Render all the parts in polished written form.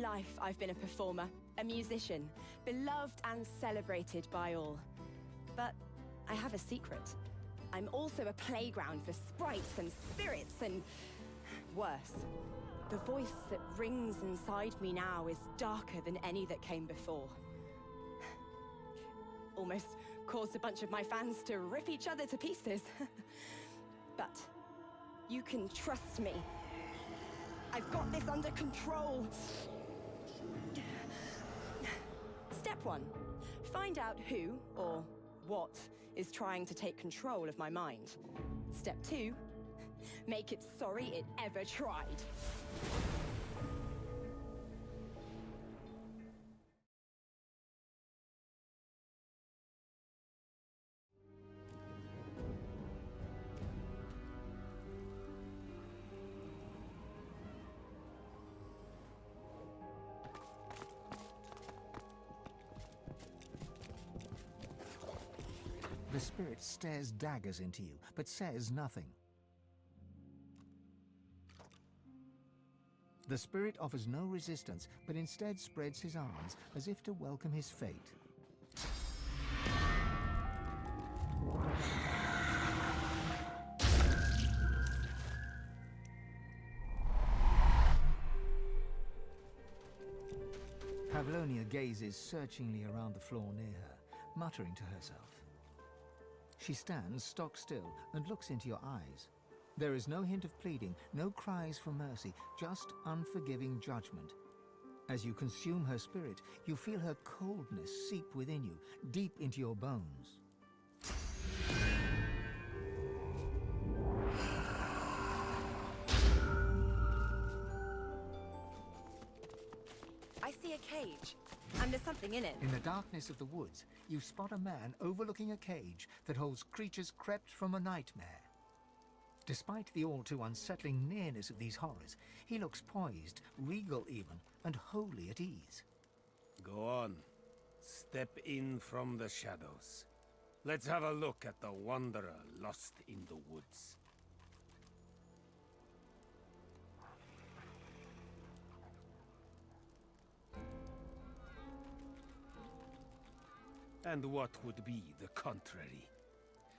life, I've been a performer, a musician, beloved and celebrated by all. But I have a secret. I'm also a playground for sprites and spirits and worse. The voice that rings inside me now is darker than any that came before. Almost caused a bunch of my fans to rip each other to pieces. But you can trust me. I've got this under control. Step 1. Find out who or what is trying to take control of my mind. Step 2. Make it sorry it ever tried. The spirit stares daggers into you, but says nothing. The spirit offers no resistance, but instead spreads his arms as if to welcome his fate. Pavlonia gazes searchingly around the floor near her, muttering to herself. She stands stock still and looks into your eyes. There is no hint of pleading, no cries for mercy, just unforgiving judgment. As you consume her spirit, you feel her coldness seep within you, deep into your bones. I see a cage, and there's something in it. In the darkness of the woods, you spot a man overlooking a cage that holds creatures crept from a nightmare. Despite the all-too unsettling nearness of these horrors, he looks poised, regal even, and wholly at ease. Go on. Step in from the shadows. Let's have a look at the wanderer lost in the woods. And what would be the contrary?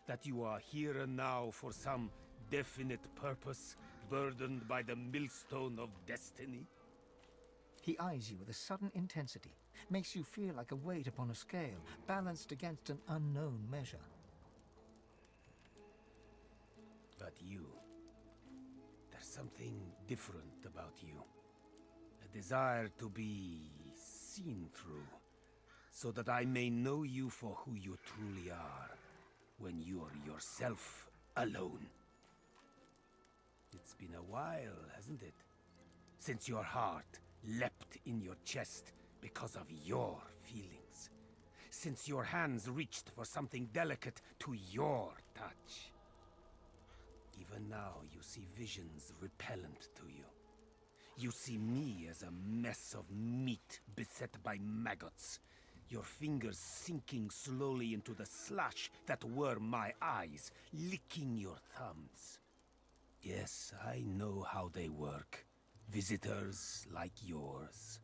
That you are here and now for some definite purpose, burdened by the millstone of destiny? He eyes you with a sudden intensity, makes you feel like a weight upon a scale, balanced against an unknown measure. But you... there's something different about you. A desire to be seen through, so that I may know you for who you truly are, when you're yourself alone. It's been a while, hasn't it? Since your heart leapt in your chest because of your feelings. Since your hands reached for something delicate to your touch. Even now you see visions repellent to you. You see me as a mess of meat beset by maggots. Your fingers sinking slowly into the slush that were my eyes, licking your thumbs. Yes, I know how they work. Visitors like yours.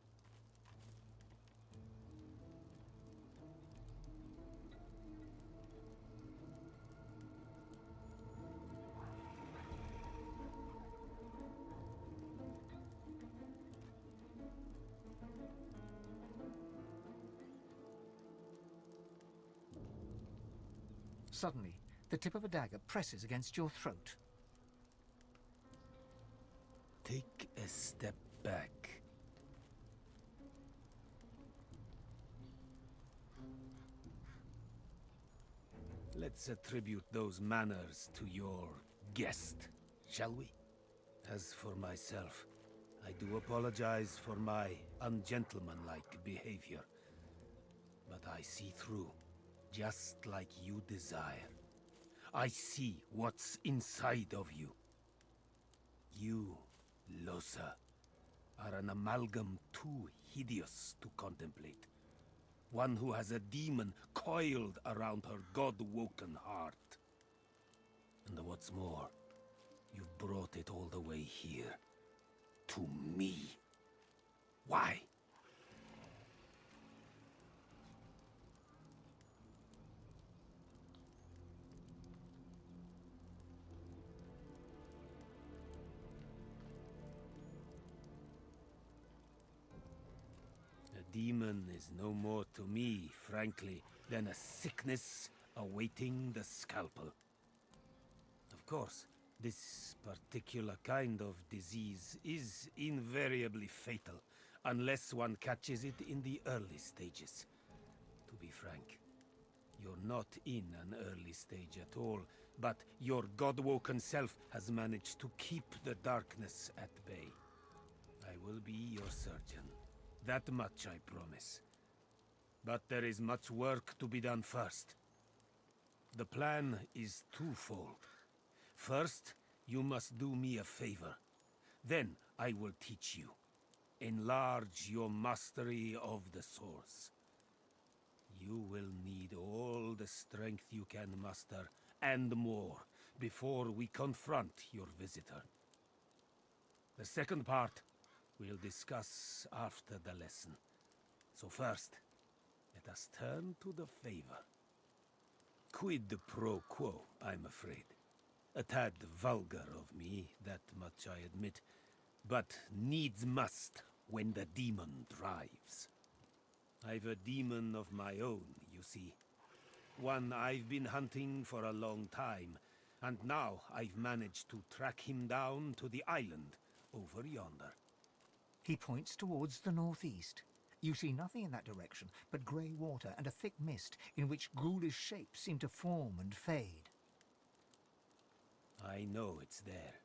Suddenly, the tip of a dagger presses against your throat. Take a step back. Let's attribute those manners to your guest, shall we? As for myself, I do apologize for my ungentlemanlike behavior. But I see through, just like you desire. I see what's inside of you. You, Lohse, are an amalgam too hideous to contemplate. One who has a demon coiled around her god-woken heart. And what's more, you've brought it all the way here. To me. Why? demon is no more to me, frankly, than a sickness awaiting the scalpel. Of course, this particular kind of disease is invariably fatal, unless one catches it in the early stages. To be frank, you're not in an early stage at all, but your god-woken self has managed to keep the darkness at bay. I will be your surgeon. That much I promise. But there is much work to be done first. The plan is twofold. First, you must do me a favor. Then I will teach you. Enlarge your mastery of the source. You will need all the strength you can muster, and more, before we confront your visitor. The second part we'll discuss after the lesson. So first, let us turn to the favor. Quid pro quo, I'm afraid. A tad vulgar of me, that much I admit, but needs must when the demon drives. I've a demon of my own, you see. One I've been hunting for a long time, and now I've managed to track him down to the island over yonder. He points towards the northeast. You see nothing in that direction but grey water and a thick mist in which ghoulish shapes seem to form and fade. I know it's there.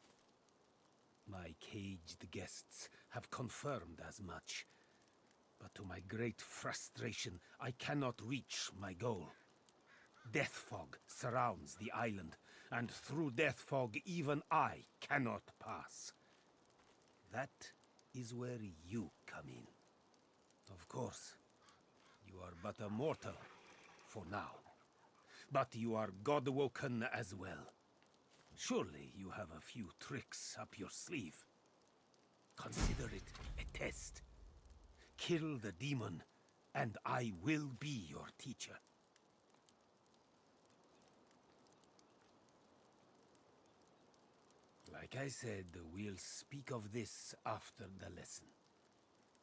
My caged guests have confirmed as much. But to my great frustration, I cannot reach my goal. Death fog surrounds the island, and through death fog even I cannot pass. That is where you come in. Of course, you are but a mortal, for now. But you are god-woken as well. Surely you have a few tricks up your sleeve. Consider it a test. Kill the demon, and I will be your teacher. Like I said, we'll speak of this after the lesson.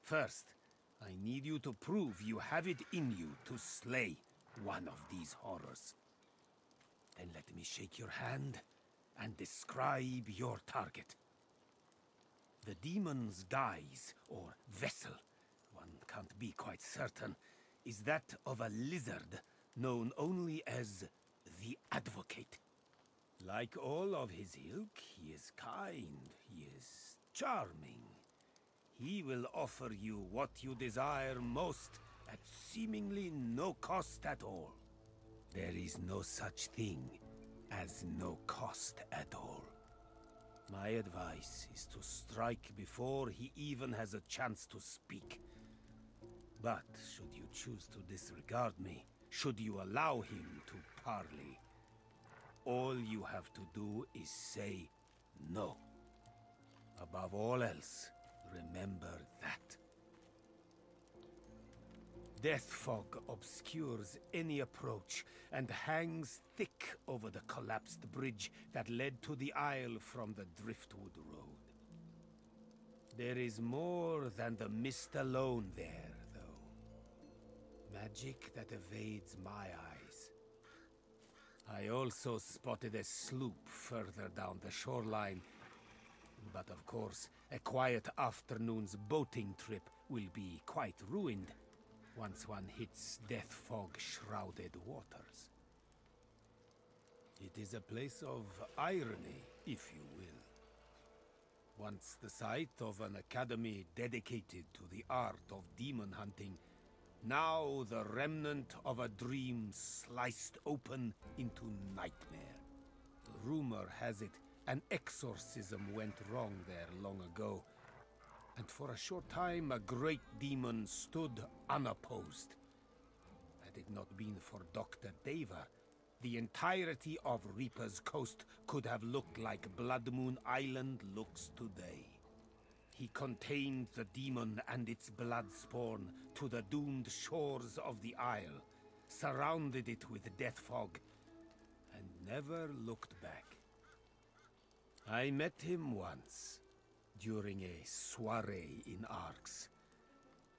First, I need you to prove you have it in you to slay one of these horrors. Then let me shake your hand and describe your target. The demon's guise, or vessel, one can't be quite certain, is that of a lizard known only as the Advocate. Like all of his ilk, he is kind, he is charming. He will offer you what you desire most at seemingly no cost at all. There is no such thing as no cost at all. My advice is to strike before he even has a chance to speak. But should you choose to disregard me, should you allow him to parley, all you have to do is say no. Above all else, remember that. Death fog obscures any approach and hangs thick over the collapsed bridge that led to the isle from the Driftwood Road. There is more than the mist alone there, though. Magic that evades my eyes. I also spotted a sloop further down the shoreline. But of course, a quiet afternoon's boating trip will be quite ruined once one hits death fog-shrouded waters. It is a place of irony, if you will. Once the site of an academy dedicated to the art of demon hunting, now the remnant of a dream sliced open into nightmare. Rumor has it an exorcism went wrong there long ago, and for a short time a great demon stood unopposed. Had it not been for Dr. Deva, the entirety of Reaper's Coast could have looked like Blood Moon Island looks today. He contained the demon and its blood spawn to the doomed shores of the isle, surrounded it with death fog, and never looked back. I met him once, during a soiree in Arx.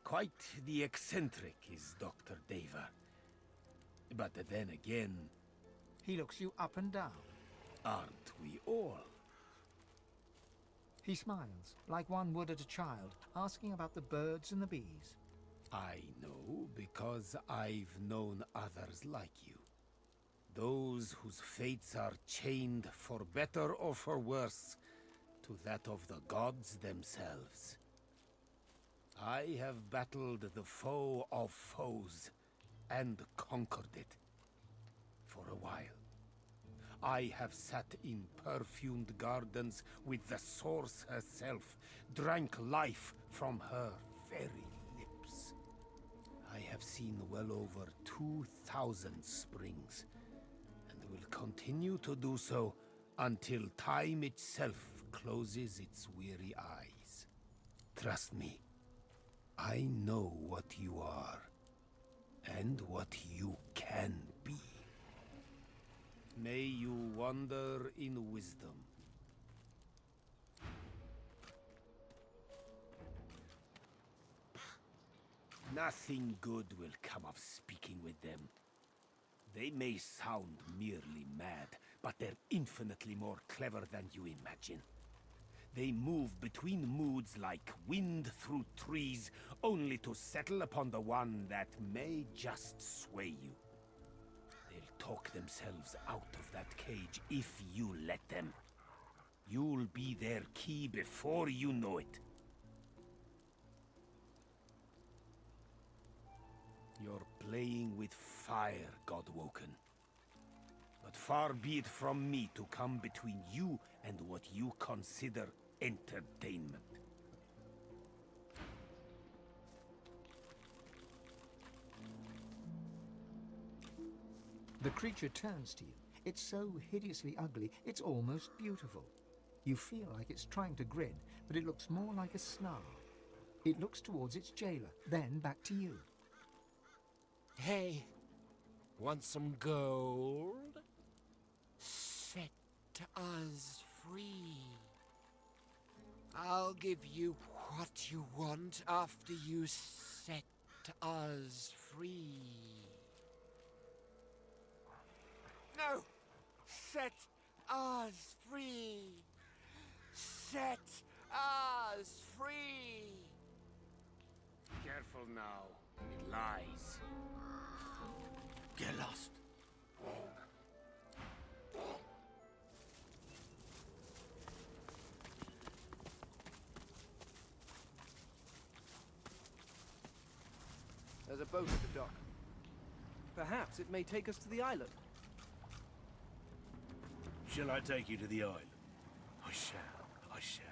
Quite the eccentric is Dr. Deva. But then again, He looks you up and down. aren't we all? He smiles, like one would at a child, asking about the birds and the bees. I know because I've known others like you. Those whose fates are chained, for better or for worse, to that of the gods themselves. I have battled the foe of foes, and conquered it. For a while. I have sat in perfumed gardens with the source herself, drank life from her very lips. I have seen well over 2,000 springs, and will continue to do so until time itself closes its weary eyes. Trust me, I know what you are, and what you can be. May you wander in wisdom. Nothing good will come of speaking with them. They may sound merely mad, but they're infinitely more clever than you imagine. They move between moods like wind through trees, only to settle upon the one that may just sway you. They'll talk themselves out of that cage if you let them. You'll be their key before you know it. You're playing with fire, Godwoken. But far be it from me to come between you and what you consider entertainment. The creature turns to you. It's so hideously ugly, it's almost beautiful. You feel like it's trying to grin, but it looks more like a snarl. It looks towards its jailer, then back to you. Hey, want some gold? Set us free. I'll give you what you want after you set us free. No! Set us free! Set us free! Careful now, it lies. Get lost. There's a boat at the dock. Perhaps it may take us to the island. Shall I take you to the island? I shall. I shall.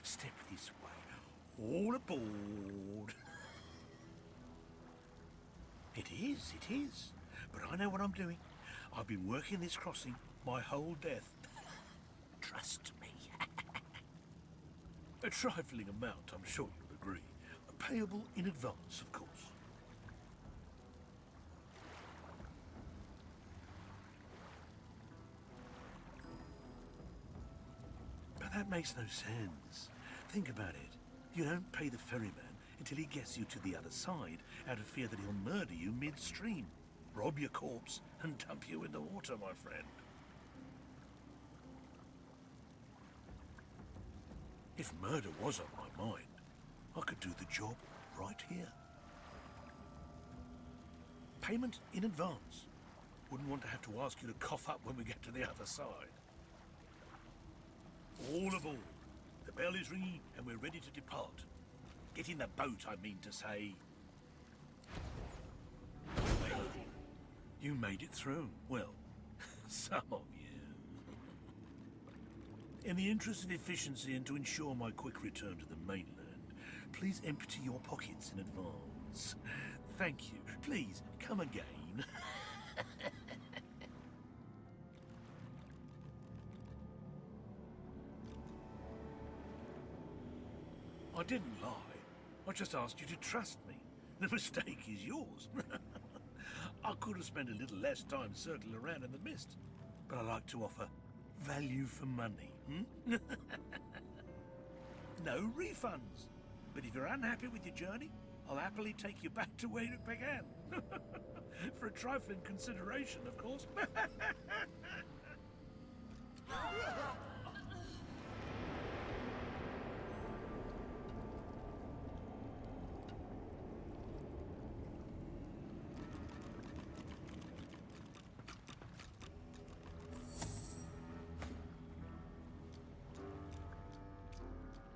Step this way. All aboard. It is. But I know what I'm doing. I've been working this crossing my whole death. Trust me. A trifling amount, I'm sure you'll agree. Payable in advance, of course. But that makes no sense. Think about it. You don't pay the ferryman until he gets you to the other side, out of fear that he'll murder you midstream, rob your corpse, and dump you in the water, my friend. If murder was on my mind, I could do the job right here. Payment in advance. Wouldn't want to have to ask you to cough up when we get to the other side. All aboard. The bell is ringing and we're ready to depart. Get in the boat, I mean to say. You made it through. Well, some of you. In the interest of efficiency and to ensure my quick return to the mainland, please empty your pockets in advance. Thank you. Please, come again. I didn't lie. I just asked you to trust me. The mistake is yours. I could have spent a little less time circling around in the mist, but I like to offer value for money. No refunds. But if you're unhappy with your journey, I'll happily take you back to where it began. For a trifling consideration, of course.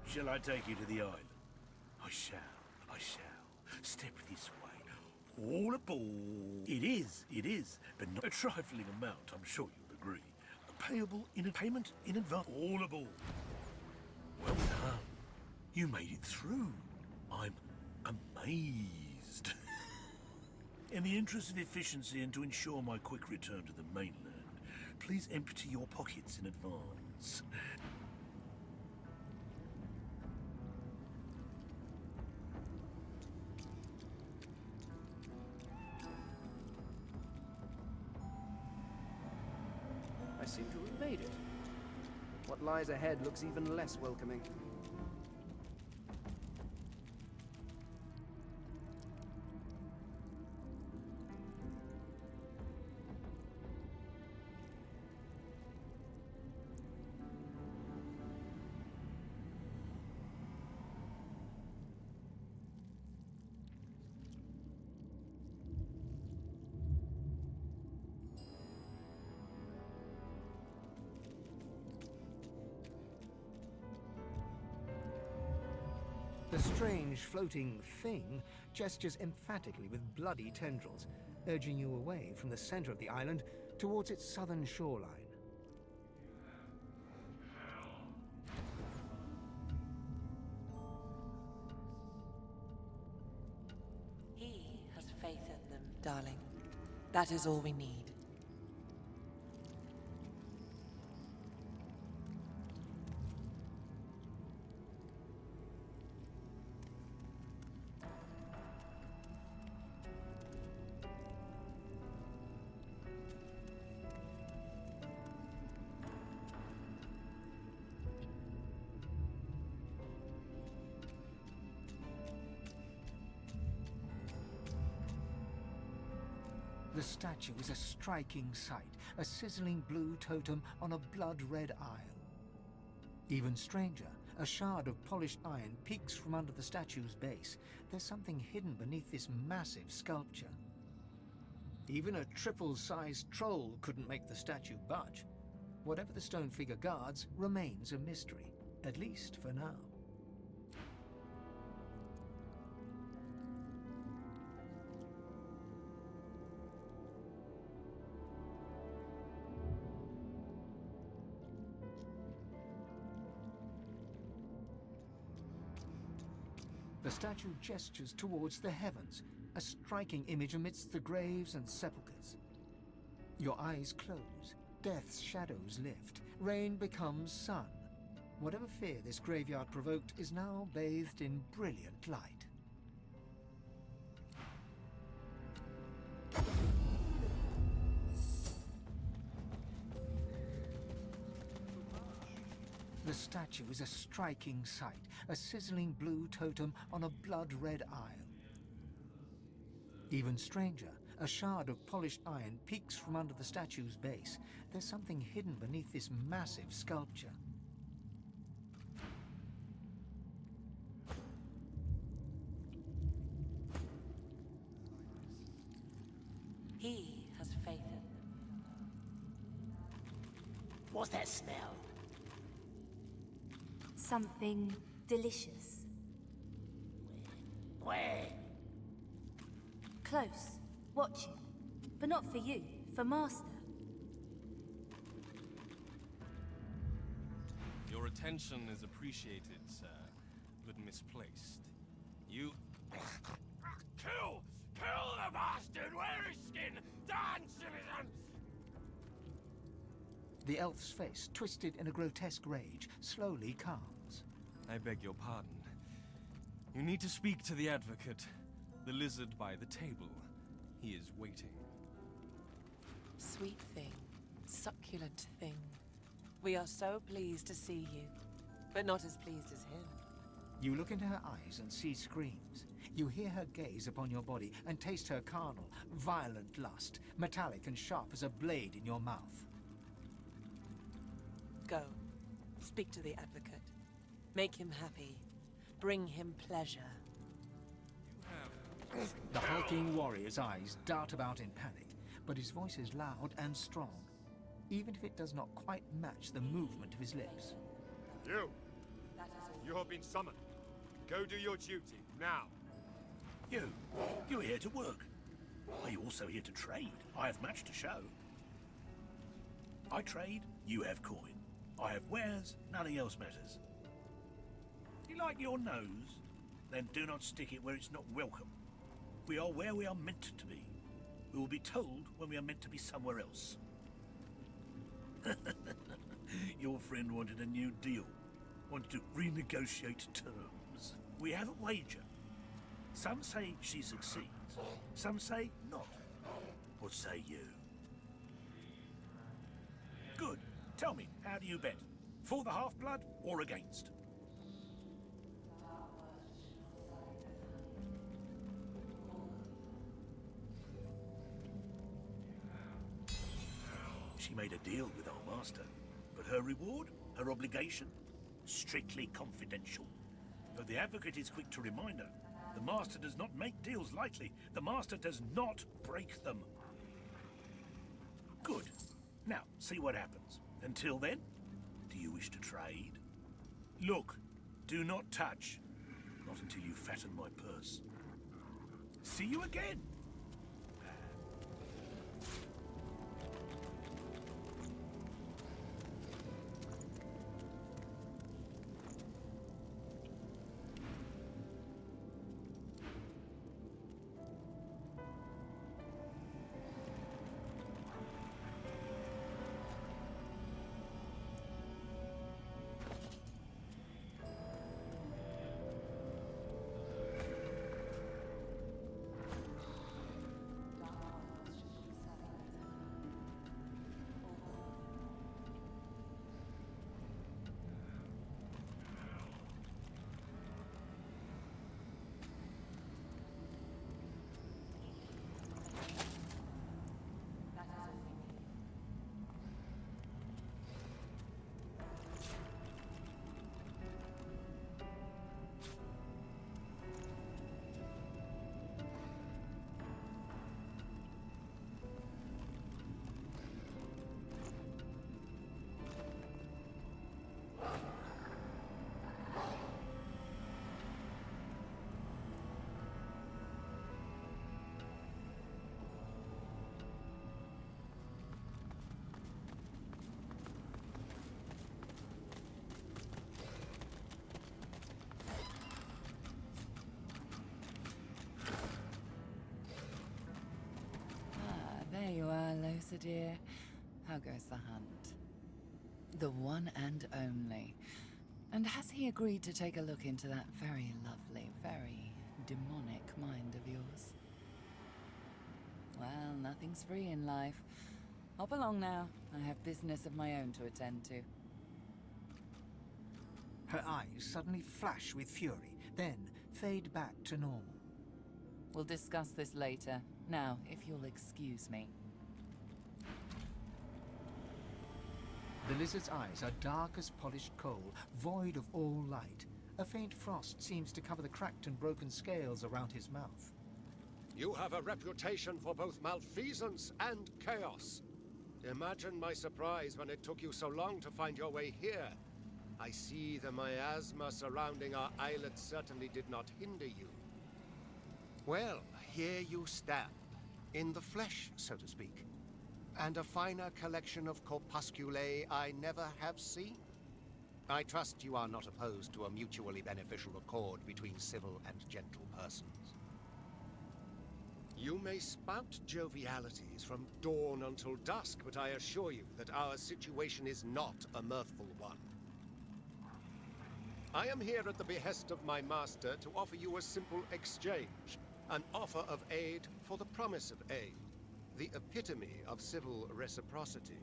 Shall I take you to the island? I shall. Step this way. All aboard. It is, but not a trifling amount, I'm sure you'll agree. Payable in a payment in advance. All aboard. Well done. You made it through. I'm amazed. In the interest of efficiency and to ensure my quick return to the mainland, please empty your pockets in advance. I seem to have made it. What lies ahead looks even less welcoming. The strange floating thing gestures emphatically with bloody tendrils, urging you away from the center of the island towards its southern shoreline. He has faith in them, darling. That is all we need. The statue is a striking sight, a sizzling blue totem on a blood-red isle. Even stranger, a shard of polished iron peeks from under the statue's base. There's something hidden beneath this massive sculpture. Even a triple-sized troll couldn't make the statue budge. Whatever the stone figure guards remains a mystery, at least for now. The statue gestures towards the heavens, a striking image amidst the graves and sepulchres. Your eyes close, death's shadows lift, rain becomes sun. Whatever fear this graveyard provoked is now bathed in brilliant light. The statue is a striking sight, a sizzling blue totem on a blood-red isle. Even stranger, a shard of polished iron peeks from under the statue's base. There's something hidden beneath this massive sculpture. He has faith in them. What's that smell? Something delicious. Where? Close, watching. But not for you, for Master. Your attention is appreciated, sir, but misplaced. You... Kill! Kill the bastard! Wear his skin! Dance, citizen! The elf's face, twisted in a grotesque rage, slowly calms. I beg your pardon. You need to speak to the advocate, the lizard by the table. He is waiting. Sweet thing, succulent thing. We are so pleased to see you, but not as pleased as him. You look into her eyes and see screams. You hear her gaze upon your body and taste her carnal, violent lust, metallic and sharp as a blade in your mouth. Go. Speak to the advocate. Make him happy. Bring him pleasure. The hulking warrior's eyes dart about in panic, but his voice is loud and strong, even if it does not quite match the movement of his lips. You have been summoned. Go do your duty, now. You're here to work. Are you also here to trade? I have much to show. I trade, you have coin. I have wares, nothing else matters. You like your nose? Then do not stick it where it's not welcome. We are where we are meant to be. We will be told when we are meant to be somewhere else. Your friend wanted a new deal. Wanted to renegotiate terms. We have a wager. Some say she succeeds. Some say not. What say you? Good. Tell me, how do you bet? For the half-blood or against? She made a deal with our master, but her reward, her obligation, strictly confidential. But the advocate is quick to remind her, the master does not make deals lightly. The master does not break them. Good. Now, see what happens. Until then, do you wish to trade? Look, do not touch. Not until you fatten my purse. See you again. There you are, Lohse dear. How goes the hunt? The one and only. And has he agreed to take a look into that very lovely, very demonic mind of yours? Well, nothing's free in life. Hop along now. I have business of my own to attend to. Her eyes suddenly flash with fury, then fade back to normal. We'll discuss this later. Now, if you'll excuse me. The lizard's eyes are dark as polished coal, void of all light. A faint frost seems to cover the cracked and broken scales around his mouth. You have a reputation for both malfeasance and chaos. Imagine my surprise when it took you so long to find your way here. I see the miasma surrounding our islet certainly did not hinder you. Well, here you stand, in the flesh, so to speak, and a finer collection of corpusculae I never have seen. I trust you are not opposed to a mutually beneficial accord between civil and gentle persons. You may spout jovialities from dawn until dusk, but I assure you that our situation is not a mirthful one. I am here at the behest of my master to offer you a simple exchange. An offer of aid for the promise of aid. The epitome of civil reciprocity.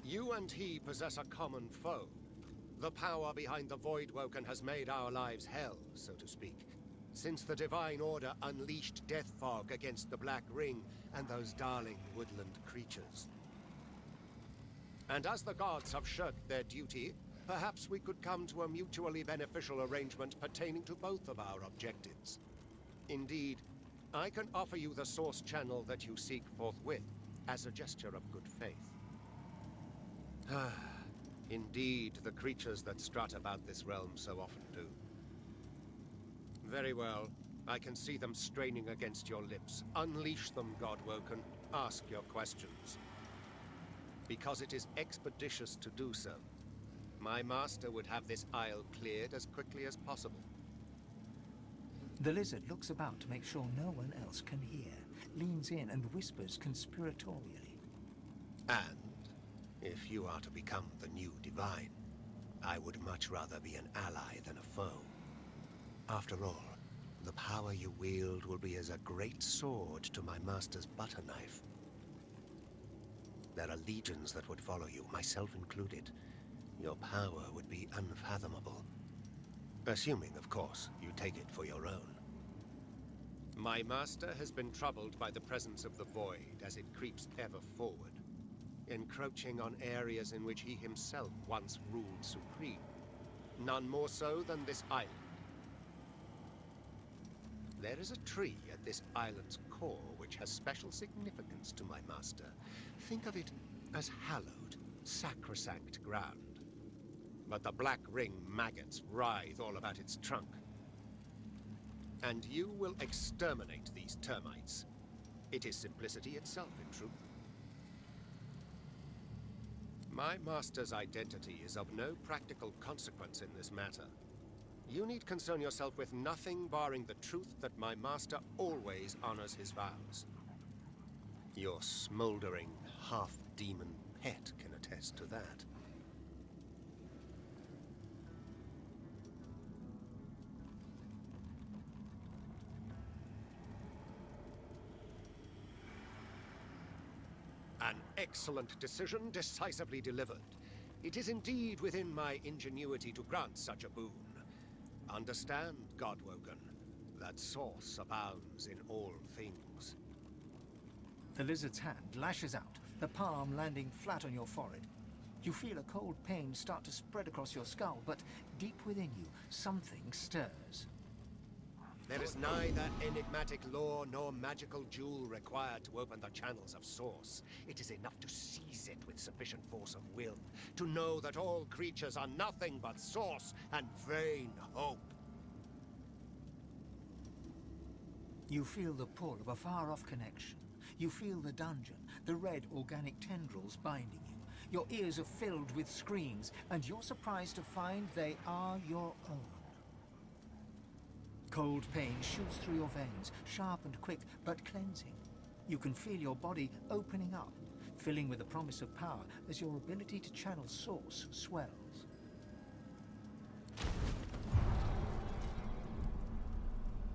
You and he possess a common foe. The power behind the Voidwoken has made our lives hell, so to speak. since the Divine Order unleashed death fog against the Black Ring and those darling woodland creatures. And as the gods have shirked their duty, perhaps we could come to a mutually beneficial arrangement pertaining to both of our objectives. Indeed, I can offer you the source channel that you seek forthwith, as a gesture of good faith. Indeed, the creatures that strut about this realm so often do. Very well. I can see them straining against your lips. Unleash them, Godwoken. Ask your questions. Because it is expeditious to do so. My master would have this isle cleared as quickly as possible. The lizard looks about to make sure no one else can hear, leans in and whispers conspiratorially. And if you are to become the new divine, I would much rather be an ally than a foe. After all, the power you wield will be as a great sword to my master's butter knife. There are legions that would follow you, myself included. Your power would be unfathomable. Assuming, of course, you take it for your own. My master has been troubled by the presence of the Void as it creeps ever forward, encroaching on areas in which he himself once ruled supreme. None more so than this island. There is a tree at this island's core which has special significance to my master. Think of it as hallowed, sacrosanct ground. But the Black Ring maggots writhe all about its trunk. And you will exterminate these termites. It is simplicity itself, in truth. My master's identity is of no practical consequence in this matter. You need concern yourself with nothing barring the truth that my master always honors his vows. Your smoldering, half-demon pet can attest to that. An excellent decision, decisively delivered. It is indeed within my ingenuity to grant such a boon. Understand, Godwoken, that source abounds in all things. The lizard's hand lashes out, the palm landing flat on your forehead. You feel a cold pain start to spread across your skull, but deep within you, something stirs. There is neither enigmatic lore nor magical jewel required to open the channels of Source. It is enough to seize it with sufficient force of will, to know that all creatures are nothing but Source and vain hope. You feel the pull of a far-off connection. You feel the dungeon, the red organic tendrils binding you. Your ears are filled with screams, and you're surprised to find they are your own. Cold pain shoots through your veins, sharp and quick, but cleansing. You can feel your body opening up, filling with the promise of power as your ability to channel Source swells.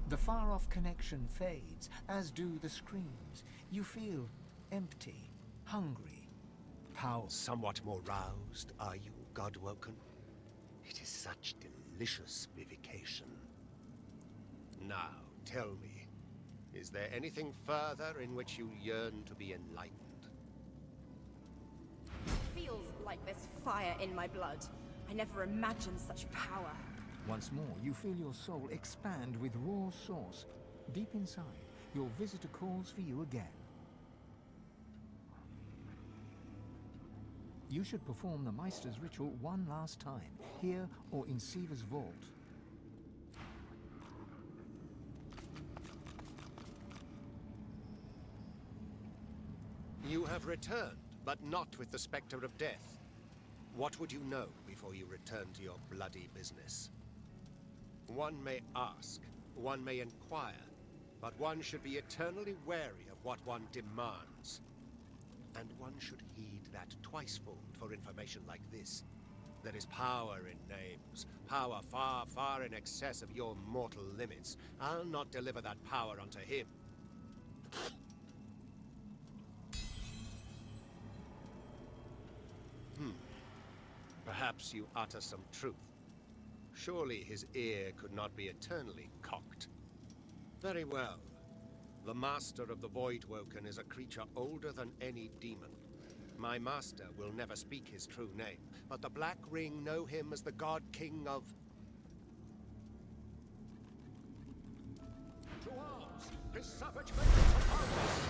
The far-off connection fades, as do the screams. You feel empty, hungry, powerful. Somewhat more roused, are you, Godwoken? It is such delicious vivication. Now, tell me, is there anything further in which you yearn to be enlightened? It feels like there's fire in my blood. I never imagined such power. Once more, you feel your soul expand with raw Source. Deep inside, your visitor calls for you again. You should perform the Meister's ritual one last time, here or in Siva's vault. You have returned, but not with the specter of death. What would you know before you return to your bloody business? One may ask, one may inquire, but one should be eternally wary of what one demands. And one should heed that twicefold for information like this. There is power in names, power far, far in excess of your mortal limits. I'll not deliver that power unto him. Perhaps you utter some truth. Surely his ear could not be eternally cocked. Very well. The Master of the Voidwoken is a creature older than any demon. My master will never speak his true name, but the Black Ring know him as the God King of... To arms! His savage vengeance upon us!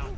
done.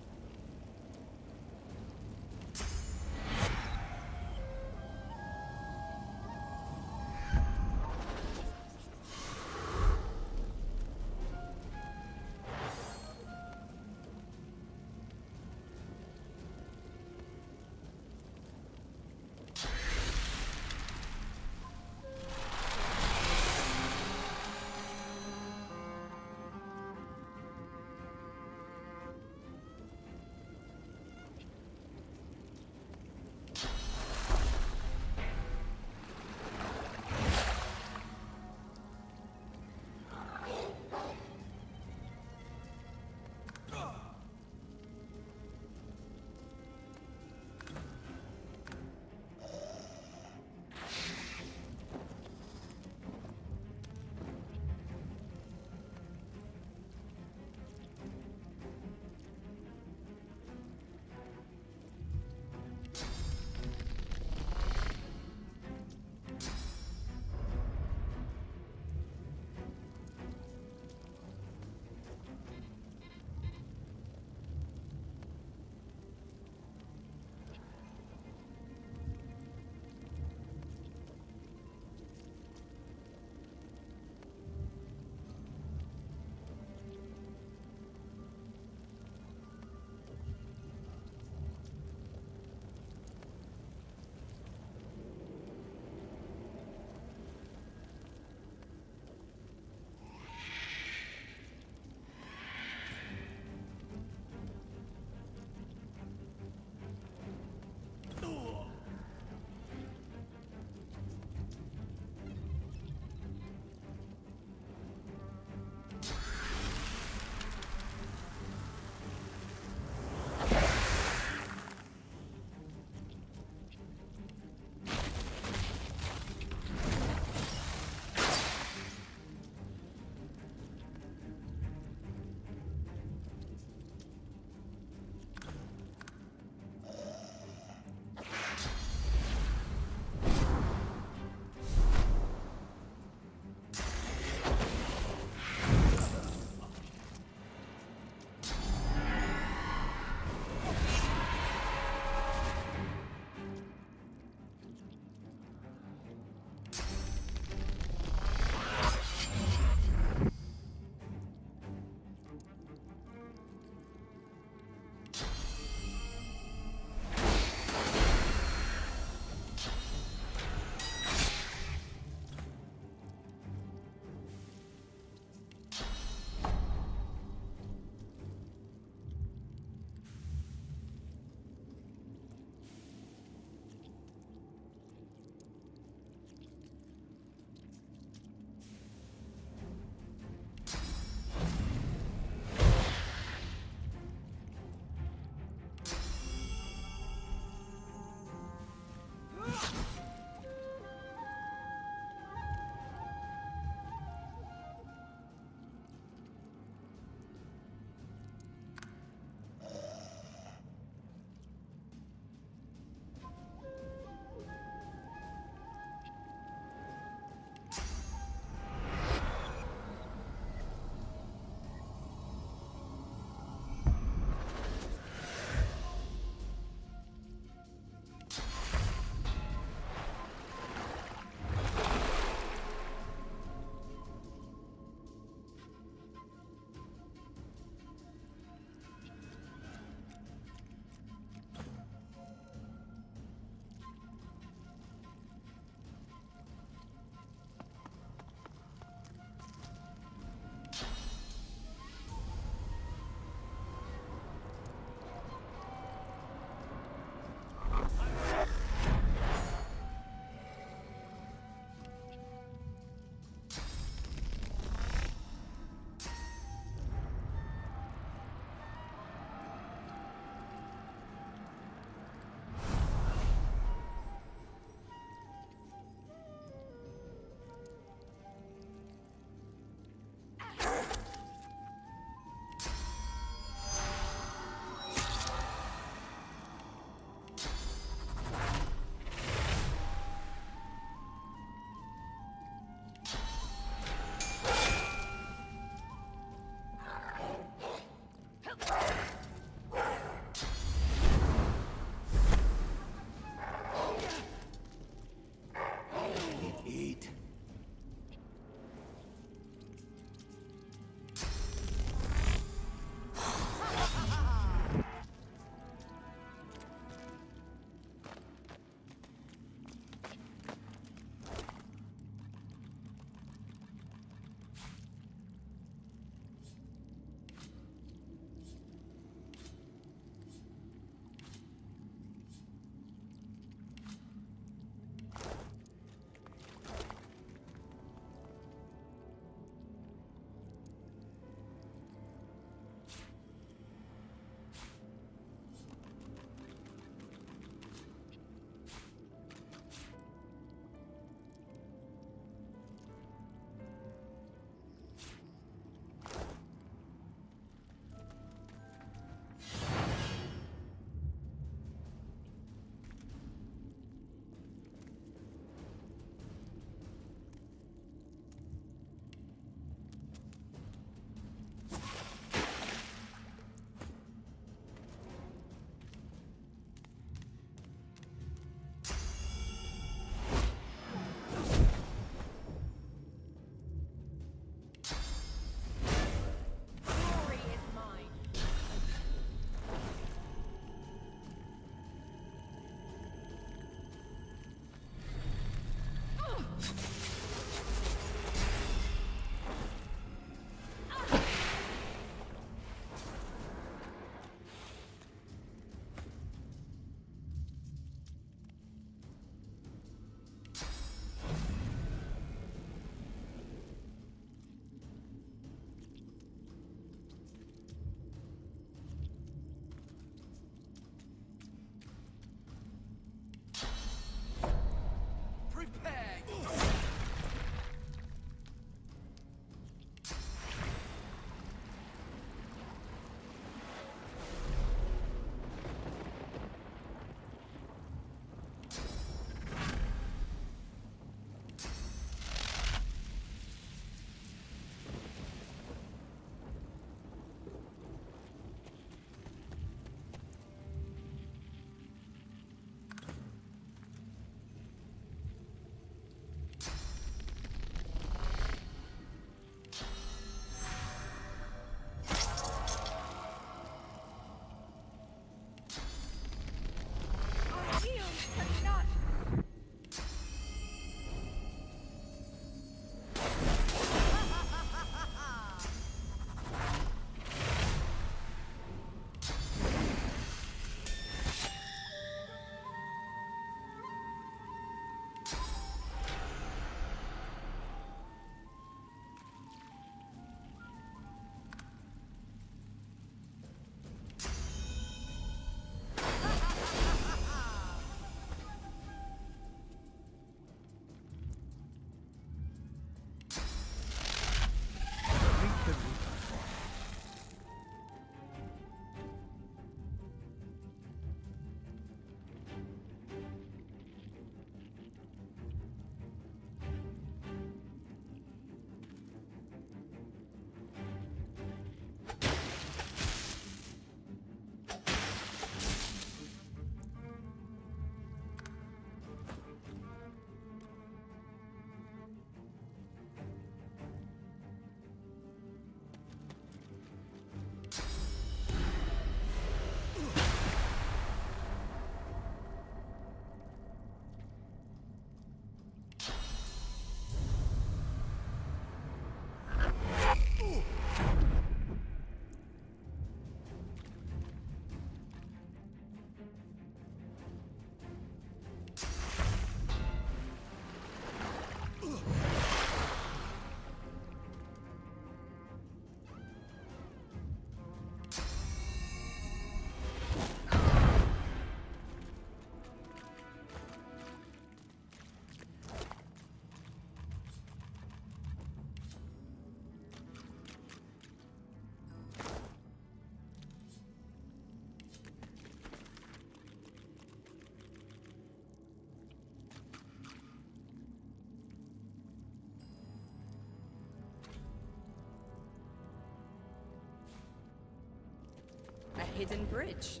hidden bridge.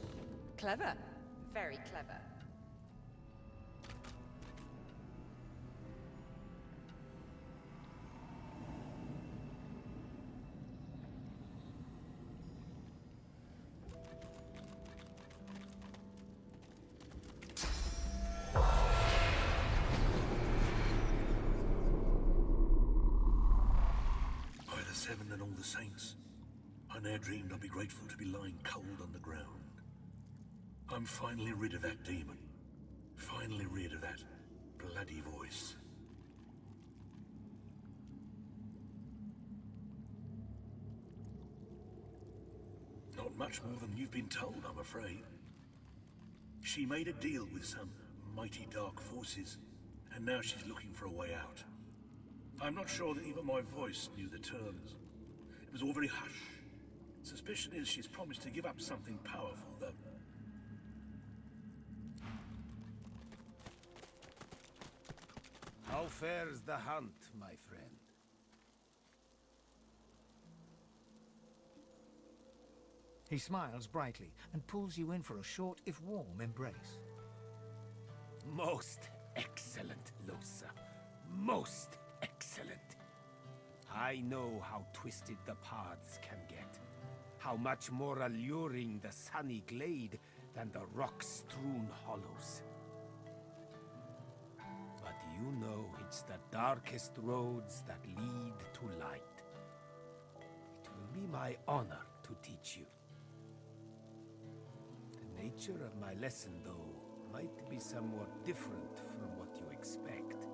Clever. Very clever. By the Seven and all the saints, I ne'er dreamed I'd be grateful to be lying cold on the ground. I'm finally rid of that demon. Finally rid of that bloody voice. Not much more than you've been told, I'm afraid. She made a deal with some mighty dark forces, and now she's looking for a way out. I'm not sure that even my voice knew the terms. It was all very hush. Suspicion is she's promised to give up something powerful, though. How fares the hunt, my friend? He smiles brightly and pulls you in for a short, if warm, embrace. Most excellent, Lohse. Most excellent. I know how twisted the paths can get. How much more alluring the sunny glade than the rock-strewn hollows. But you know it's the darkest roads that lead to light. It will be my honor to teach you. The nature of my lesson, though, might be somewhat different from what you expect.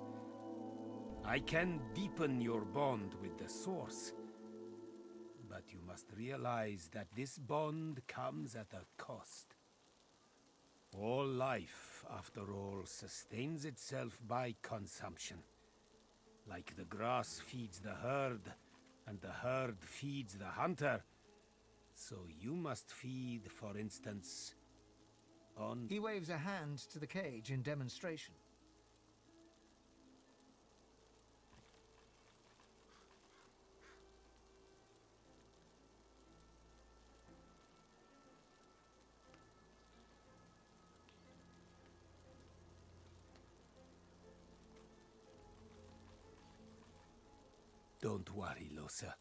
I can deepen your bond with the Source, but you must realize that this bond comes at a cost. All life, after all, sustains itself by consumption. Like the grass feeds the herd, and the herd feeds the hunter, so you must feed, for instance, on... He waves a hand to the cage in demonstration. Don't worry, Lohse.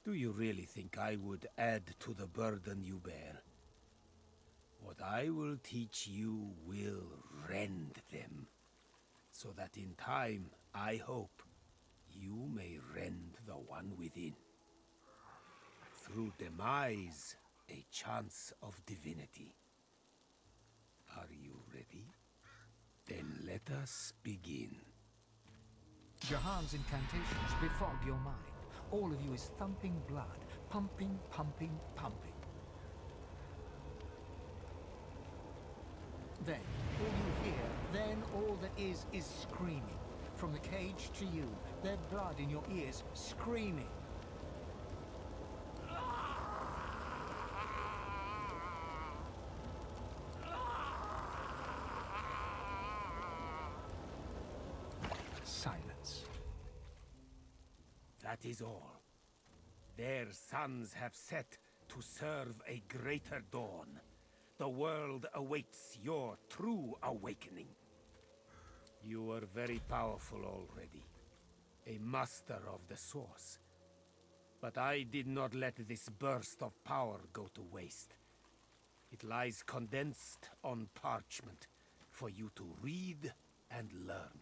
Do you really think I would add to the burden you bear? What I will teach you will rend them, so that in time, I hope, you may rend the one within. Through demise, a chance of divinity. Are you ready? Then let us begin. Jahan's incantations befog your mind. All of you is thumping blood, pumping, pumping, pumping. Then, all you hear, then all that is screaming. From the cage to you, their blood in your ears, screaming. Silence. That is all. Their suns have set to serve a greater dawn. The world awaits your true awakening. You are very powerful already, a master of the Source. But I did not let this burst of power go to waste. It lies condensed on parchment for you to read and learn.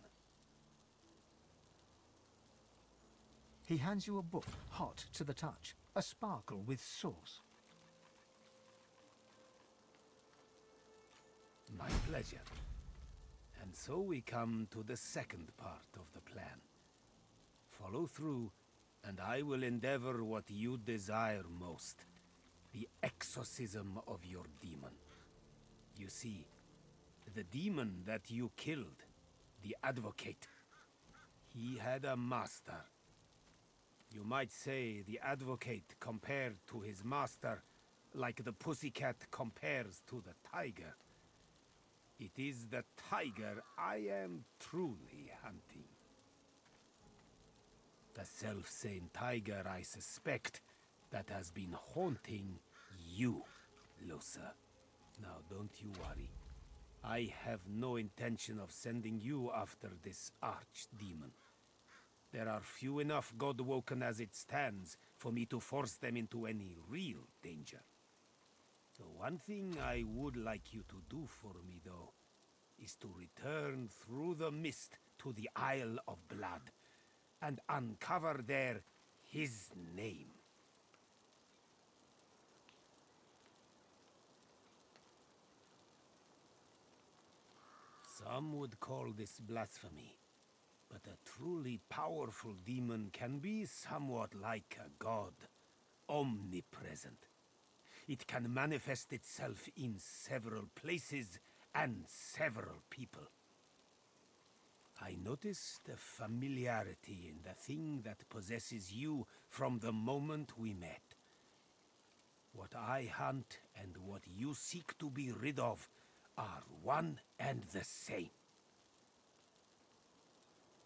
He hands you a book, hot to the touch, a sparkle with source. My pleasure. And so we come to the second part of the plan. Follow through, and I will endeavor what you desire most. The exorcism of your demon. You see, the demon that you killed, the advocate, he had a master. You might say the advocate compared to his master, like the pussycat compares to the tiger. It is the tiger I am truly hunting. The self-same tiger, I suspect, that has been haunting you, Lohse. Now don't you worry. I have no intention of sending you after this archdemon. There are few enough God-woken as it stands for me to force them into any real danger. The one thing I would like you to do for me, though, is to return through the mist to the Isle of Blood and uncover there his name. Some would call this blasphemy, but a truly powerful demon can be somewhat like a god, omnipresent. It can manifest itself in several places and several people. I noticed a familiarity in the thing that possesses you from the moment we met. What I hunt and what you seek to be rid of are one and the same.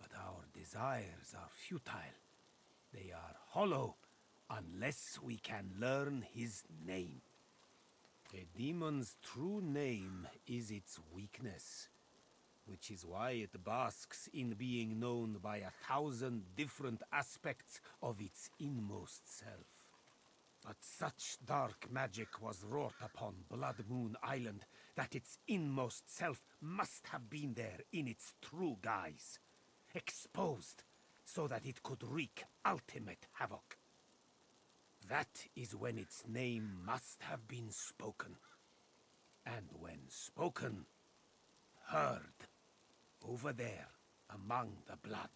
But our desires are futile. They are hollow unless we can learn his name. A demon's true name is its weakness, which is why it basks in being known by 1,000 different aspects of its inmost self. But such dark magic was wrought upon Blood Moon Island that its inmost self must have been there in its true guise, exposed so that it could wreak ultimate havoc. That is when its name must have been spoken. And when spoken, heard. Over there, among the blood.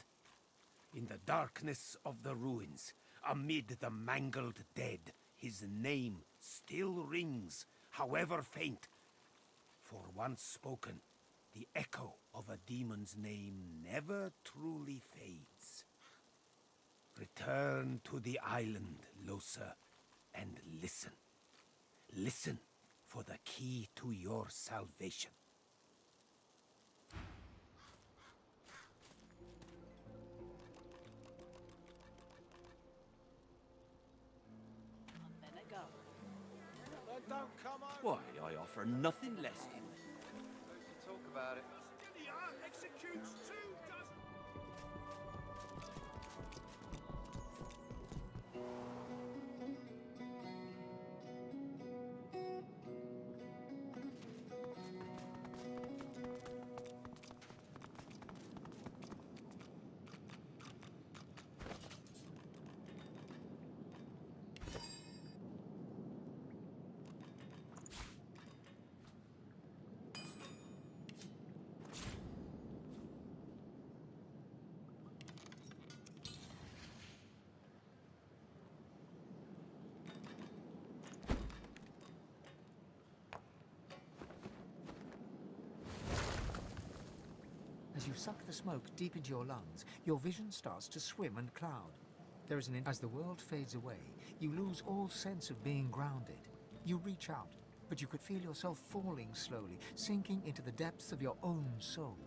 In the darkness of the ruins, amid the mangled dead, his name still rings, however faint. For once spoken, the echo of a demon's name never truly fades. Return to the island, Lohse, and listen. Listen for the key to your salvation. Why, I offer nothing less than... Talk about it. As you suck the smoke deep into your lungs, your vision starts to swim and cloud. There is as the world fades away, you lose all sense of being grounded. You reach out, but you could feel yourself falling slowly, sinking into the depths of your own soul.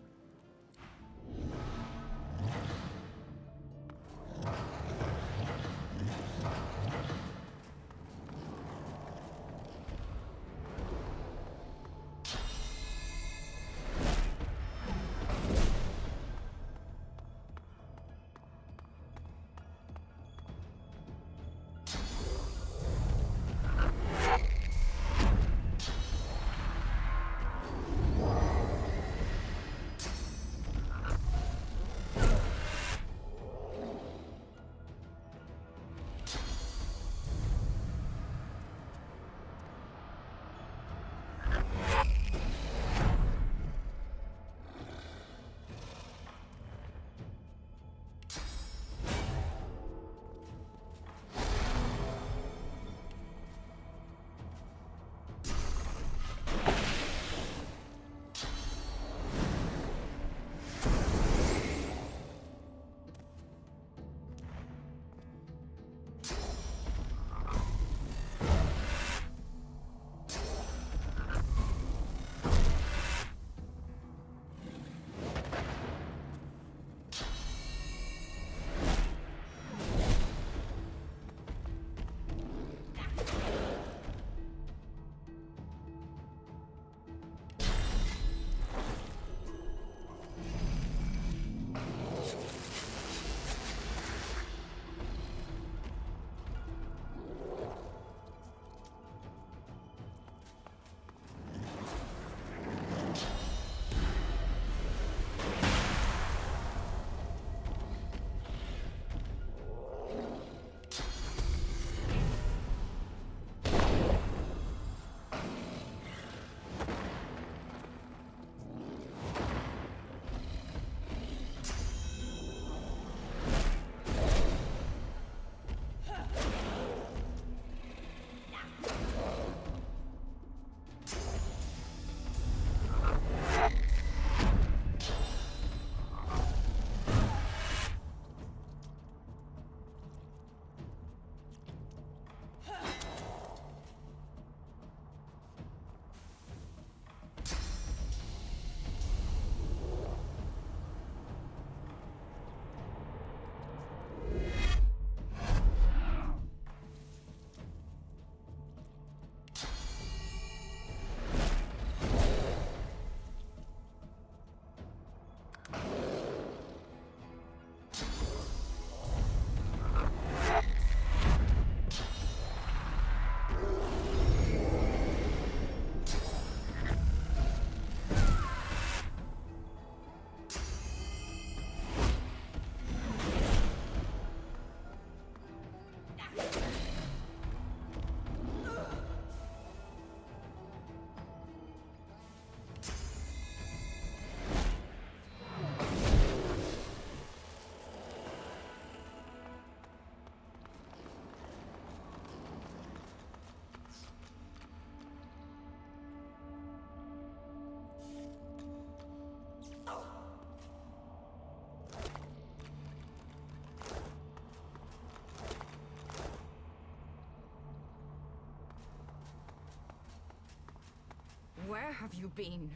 Where have you been?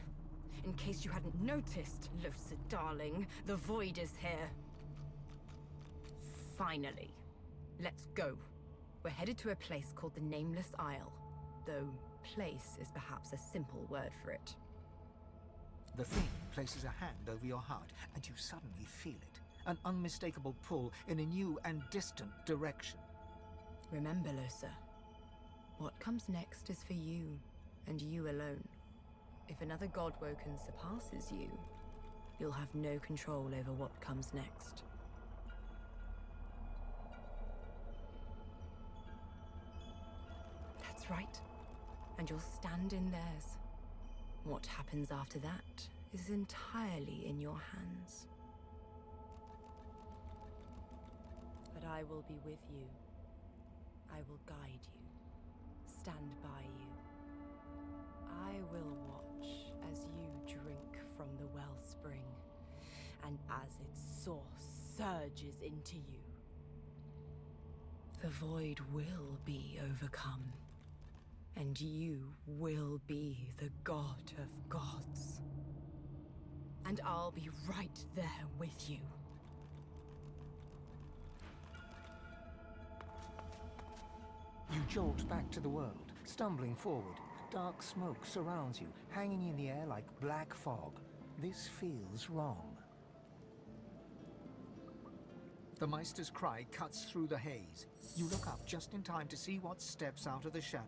In case you hadn't noticed, Lohse, darling, the void is here. Finally. Let's go. We're headed to a place called the Nameless Isle, though place is perhaps a simple word for it. The thing places a hand over your heart, and you suddenly feel it. An unmistakable pull in a new and distant direction. Remember, Lohse, what comes next is for you, and you alone. If another Godwoken surpasses you, you'll have no control over what comes next. That's right. And you'll stand in theirs. What happens after that is entirely in your hands. But I will be with you. I will guide you, stand by you. I will watch as you drink from the wellspring, and as its source surges into you. The void will be overcome, and you will be the god of gods. And I'll be right there with you. You jolt back to the world, stumbling forward. Dark smoke surrounds you, hanging in the air like black fog. This feels wrong. The Meister's cry cuts through the haze. You look up just in time to see what steps out of the shadows.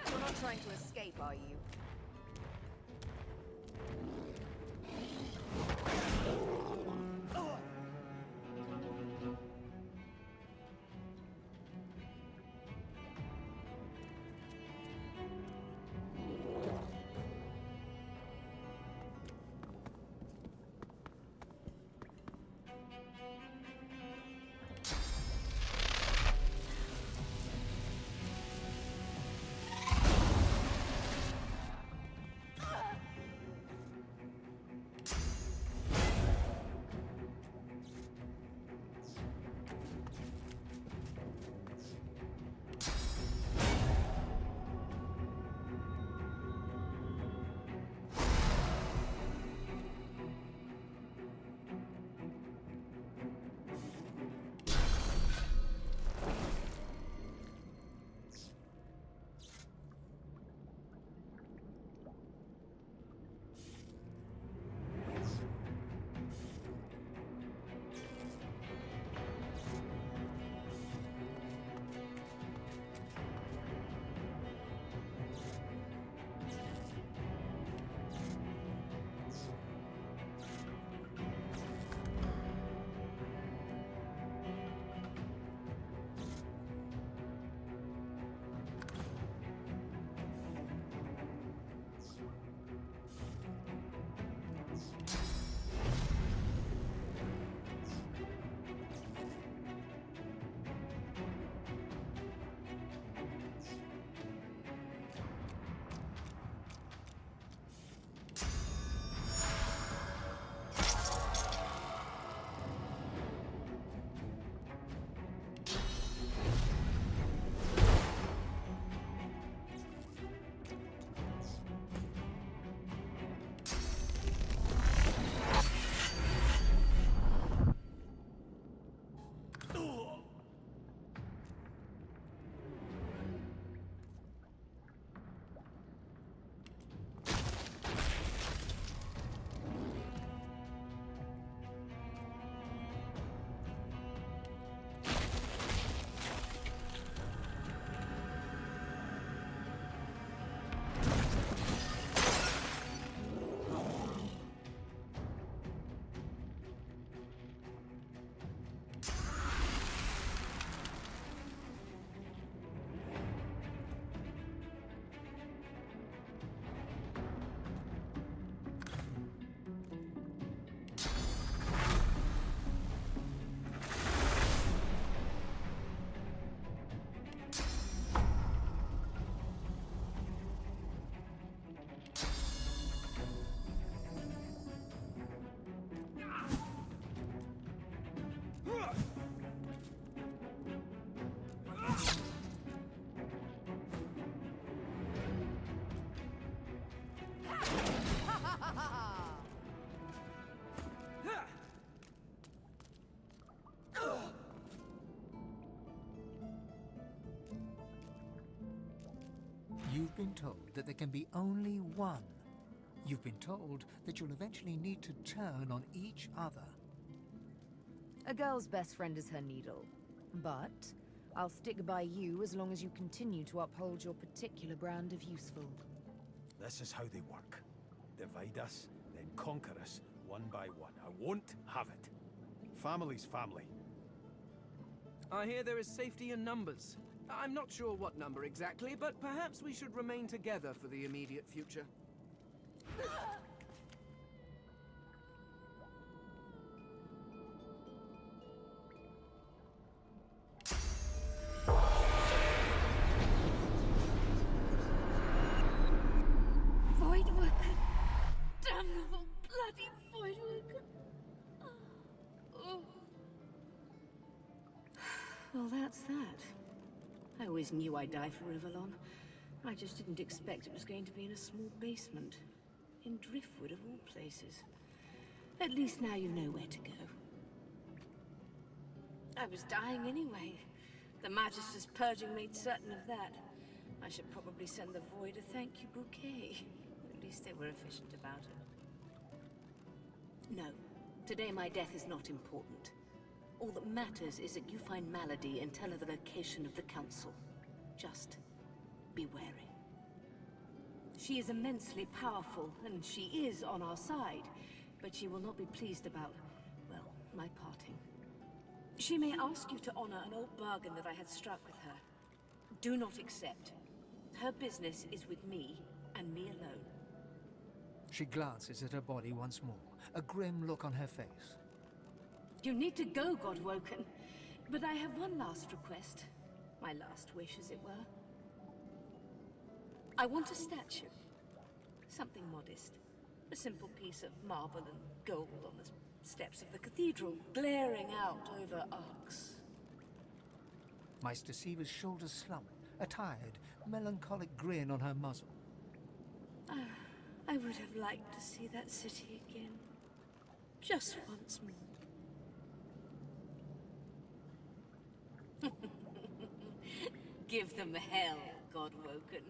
You're not trying to escape, are you? You've been told that there can be only one. You've been told that you'll eventually need to turn on each other. A girl's best friend is her needle. But I'll stick by you as long as you continue to uphold your particular brand of useful. This is how they work. Divide us, then conquer us, one by one. I won't have it. Family's family. I hear there is safety in numbers. I'm not sure what number exactly, but perhaps we should remain together for the immediate future. Voidworker! Damnable bloody Voidworker! Oh. Well, that's that. I always knew I'd die for Rivellon. I just didn't expect it was going to be in a small basement. In Driftwood, of all places. At least now you know where to go. I was dying anyway. The Magister's purging made certain of that. I should probably send the Void a thank you bouquet. At least they were efficient about it. No. Today my death is not important. All that matters is that you find Malady and tell her the location of the Council. Just be wary. She is immensely powerful, and she is on our side, but she will not be pleased about, well, my parting. She may ask you to honor an old bargain that I had struck with her. Do not accept. Her business is with me, and me alone. She glances at her body once more, a grim look on her face. You need to go, Godwoken. But I have one last request. My last wish, as it were. I want a statue. Something modest. A simple piece of marble and gold on the steps of the cathedral, glaring out over arcs. Meister Siever's shoulders slump, a tired, melancholic grin on her muzzle. I would have liked to see that city again. Just once more. Give them hell, Godwoken.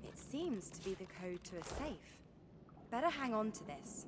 It seems to be the code to a safe. Better hang on to this.